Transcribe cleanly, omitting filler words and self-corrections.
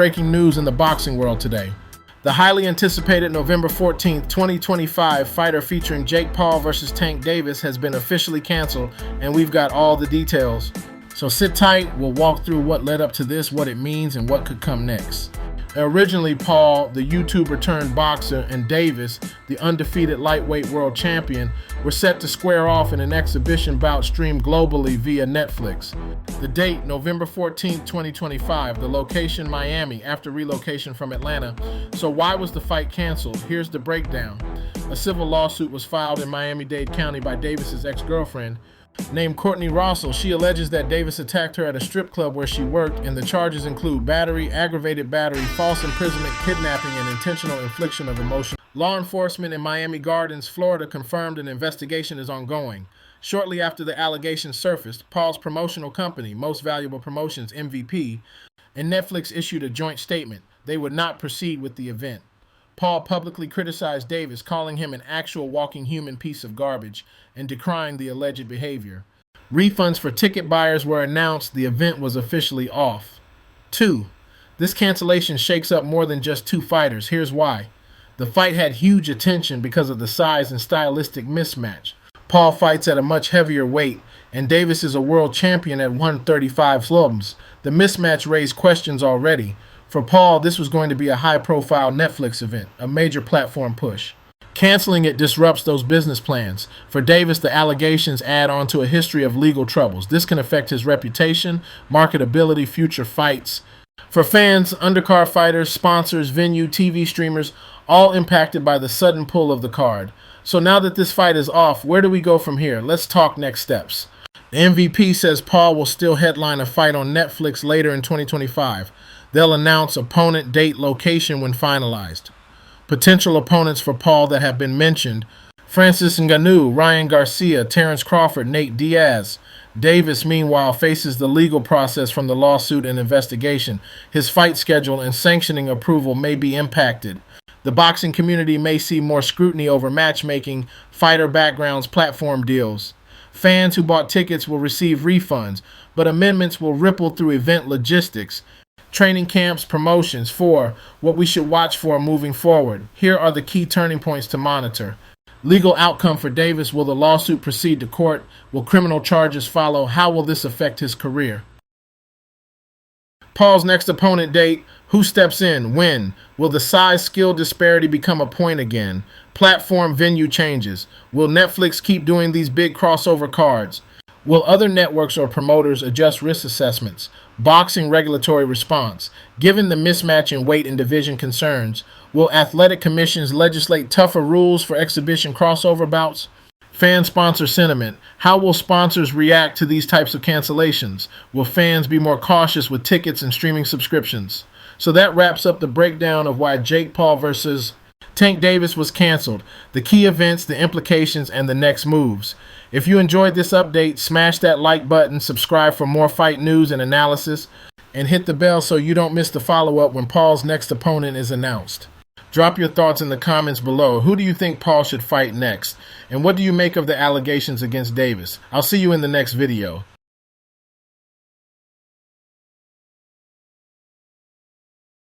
Breaking news in the boxing world today. The highly anticipated November 14th, 2025 fighter featuring Jake Paul versus Tank Davis has been officially canceled, and we've got all the details. So sit tight, we'll walk through what led up to this, what it means, and what could come next. Originally, Paul, the YouTuber turned boxer, and Davis, the undefeated lightweight world champion, were set to square off in an exhibition bout streamed globally via Netflix. The date, November 14th, 2025. The location, Miami, after relocation from Atlanta. So why was the fight canceled? Here's the breakdown. A civil lawsuit was filed in Miami-Dade County by Davis's ex-girlfriend, named Courtney Rossell. She alleges that Davis attacked her at a strip club where she worked, and the charges include battery, aggravated battery, false imprisonment, kidnapping, and intentional infliction of emotion. Law enforcement in Miami Gardens, Florida confirmed an investigation is ongoing. Shortly after the allegations surfaced, Paul's promotional company, Most Valuable Promotions, MVP, and Netflix issued a joint statement. They would not proceed with the event. Paul publicly criticized Davis, calling him an actual walking human piece of garbage and decrying the alleged behavior. Refunds for ticket buyers were announced. The event was officially off. 2. This cancellation shakes up more than just two fighters. Here's why. The fight had huge attention because of the size and stylistic mismatch. Paul fights at a much heavier weight, and Davis is a world champion at 135 slums. The mismatch raised questions already. For Paul, this was going to be a high-profile Netflix event, a major platform push. Canceling it disrupts those business plans. For Davis, the allegations add on to a history of legal troubles. This can affect his reputation, marketability, future fights. For fans, undercard fighters, sponsors, venue, TV streamers, all impacted by the sudden pull of the card. So now that this fight is off, where do we go from here? Let's talk next steps. The MVP says Paul will still headline a fight on Netflix later in 2025. They'll announce opponent, date, location when finalized. Potential opponents for Paul that have been mentioned: Francis Ngannou, Ryan Garcia, Terrence Crawford, Nate Diaz. Davis, meanwhile, faces the legal process from the lawsuit and investigation. His fight schedule and sanctioning approval may be impacted. The boxing community may see more scrutiny over matchmaking, fighter backgrounds, platform deals. Fans who bought tickets will receive refunds, but amendments will ripple through event logistics. Training camps, promotions. 4. What we should watch for moving forward. Here are the key turning points to monitor. Legal outcome for Davis. Will the lawsuit proceed to court? Will criminal charges follow? How will this affect his career? Paul's next opponent date. Who steps in? When? Will the size-skill disparity become a point again? Platform, venue changes. Will Netflix keep doing these big crossover cards? Will other networks or promoters adjust risk assessments? Boxing regulatory response. Given the mismatch in weight and division concerns, will athletic commissions legislate tougher rules for exhibition crossover bouts? Fan-sponsor sentiment. How will sponsors react to these types of cancellations? Will fans be more cautious with tickets and streaming subscriptions? So that wraps up the breakdown of why Jake Paul versus Tank Davis was canceled, the key events, the implications, and the next moves. If you enjoyed this update, smash that like button, subscribe for more fight news and analysis, and hit the bell so you don't miss the follow-up when Paul's next opponent is announced. Drop your thoughts in the comments below. Who do you think Paul should fight next? And what do you make of the allegations against Davis? I'll see you in the next video.